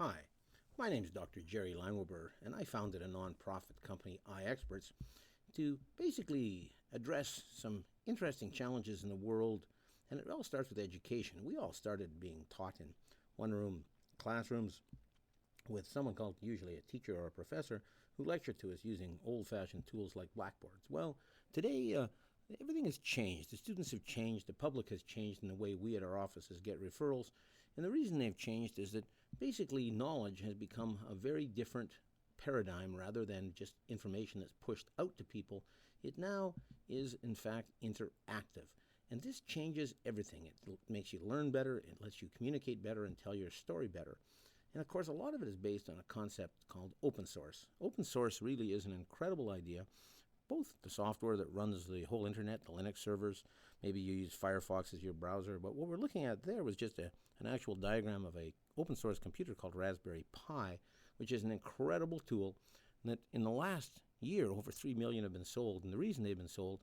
Hi, my name is Dr. Jerry Langweber, and I founded a nonprofit company, iExperts, to basically address some interesting challenges in the world. And it all starts with education. We all started being taught in one room classrooms with someone called usually a teacher or a professor who lectured to us using old-fashioned tools like blackboards. Well, today everything has changed. The students have changed, the public has changed in the way we at our offices get referrals. And the reason they've changed is that basically knowledge has become a very different paradigm rather than just information that's pushed out to people. It now is, in fact, interactive. And this changes everything. It makes you learn better, it lets you communicate better and tell your story better. And of course, a lot of it is based on a concept called open source. Open source really is an incredible idea. Both the software that runs the whole internet, the Linux servers, maybe you use Firefox as your browser, but what we're looking at there was just an actual diagram of a open source computer called Raspberry Pi, which is an incredible tool that in the last year, over 3 million have been sold. And the reason they've been sold,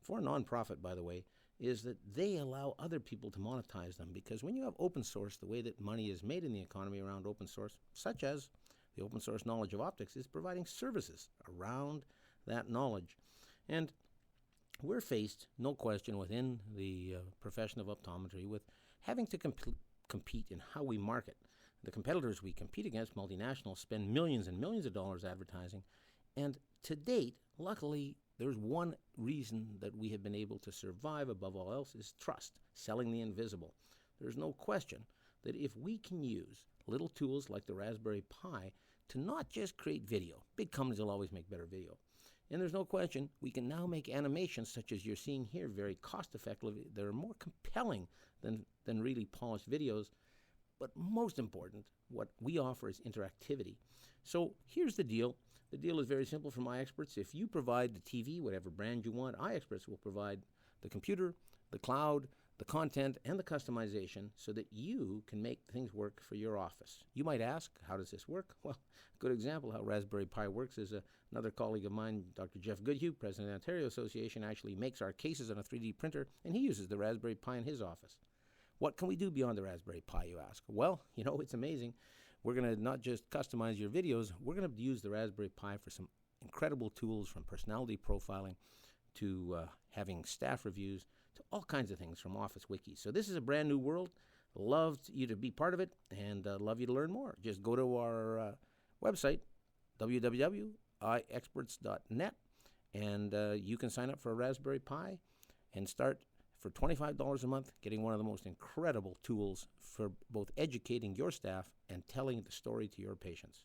for a nonprofit, by the way, is that they allow other people to monetize them. Because when you have open source, the way that money is made in the economy around open source, such as the open source knowledge of optics, is providing services around that knowledge. And we're faced, no question, within the profession of optometry with having to compete in how we market. The competitors we compete against, multinationals, spend millions and millions of dollars advertising. And to date, luckily, there's one reason that we have been able to survive above all else is trust, selling the invisible. There's no question that if we can use little tools like the Raspberry Pi to not just create video, big companies will always make better video. And there's no question we can now make animations such as you're seeing here very cost effectively. They're more compelling than really polished videos. But most important, what we offer is interactivity. So here's the deal. The deal is very simple for iExperts. If you provide the TV, whatever brand you want, iExperts will provide the computer, the cloud, the content, and the customization so that you can make things work for your office. You might ask, how does this work? Well, a good example how Raspberry Pi works is another colleague of mine, Dr. Jeff Goodhue, president of the Ontario Association, actually makes our cases on a 3D printer, and he uses the Raspberry Pi in his office. What can we do beyond the Raspberry Pi, you ask? Well, it's amazing. We're going to not just customize your videos, we're going to use the Raspberry Pi for some incredible tools from personality profiling to having staff reviews to all kinds of things from Office Wiki. So this is a brand new world. Love you to be part of it and love you to learn more. Just go to our website, www.iexperts.net, and you can sign up for a Raspberry Pi and start for $25 a month, getting one of the most incredible tools for both educating your staff and telling the story to your patients.